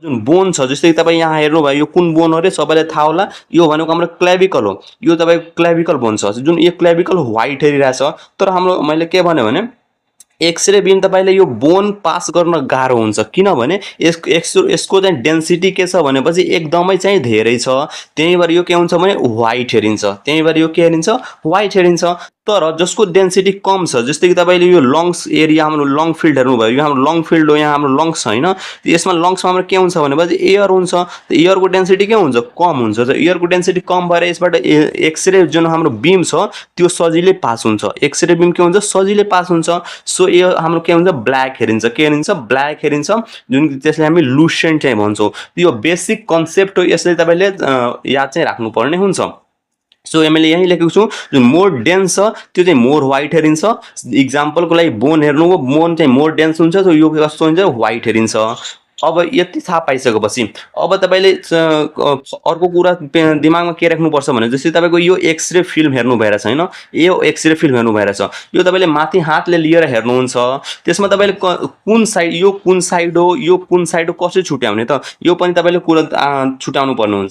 जुन बोन छ जस्तै तपाईँ यहाँ हेर्नुभयो यो कुन बोन हो रे सबैलाई थाहा होला यो भनेको हाम्रो क्लेभिकल हो यो तपाईँको क्लेभिकल बोन छ जुन यो क्लेभिकल व्हाइट हेरिरहेछ तर हाम्रो मैले के भने एक्सरे बिम तपाईँले यो बोन पास गर्न गाह्रो हुन्छ किनभने यसको चाहिँ डेन्सिटी के छ भनेपछि एकदमै चाहिँ धेरै छ त्यही भएर यो के हुन्छ भने व्हाइट हेरिन्छ त्यही भएर यो के हेरिन्छ व्हाइट हेरिन्छ तर जसको डेन्सिटी कम छ जस्तै कि तपाईँले यो लङ्स एरिया हाम्रो लङ फिल्ड हेर्नुभयो यो हाम्रो लङ फिल्ड हो यहाँ हाम्रो लङ्स छैन यसमा लङ्समा हाम्रो के हुन्छ भनेपछि एयर हुन्छ एयरको डेन्सिटी के हुन्छ कम हुन्छ त एयरको डेन्सिटी कम भएर यसबाट एक्सरे जुन हाम्रो बिम छ त्यो सजिलै पास हुन्छ एक्सरे बिम के हुन्छ सजिलै पास हुन्छ सो यो हाम्रो के हुन्छ ब्ल्याक हेरिन्छ के हेरिन्छ ब्ल्याक हेरिन्छ जुन त्यसलाई हामी लुसेन्ट चाहिँ भन्छौँ यो बेसिक कन्सेप्ट हो यसले तपाईँले याद चाहिँ राख्नुपर्ने हुन्छ सो मैले यही लेखेको छु जुन मोर डेन्स छ त्यो चाहिँ मोर व्हाइट हेरिन्छ इक्जाम्पलको लागि बोन हेर्नुभयो बोन चाहिँ मोर डेन्स हुन्छ सो यो कस्तो हुन्छ व्हाइट हेरिन्छ अब यति थाहा पाइसकेपछि अब तपाईँले अर्को कुरा दिमागमा के राख्नुपर्छ भने जस्तै तपाईँको यो एक्सरे फिल्म हेर्नु भइरहेछ होइन यो एक्सरे फिल्म हेर्नु भइरहेछ यो तपाईँले माथि हातले लिएर हेर्नुहुन्छ त्यसमा तपाईँले कुन साइड हो यो कुन साइड हो कसरी छुट्याउने त यो पनि तपाईँले कुरा छुट्याउनु पर्ने हुन्छ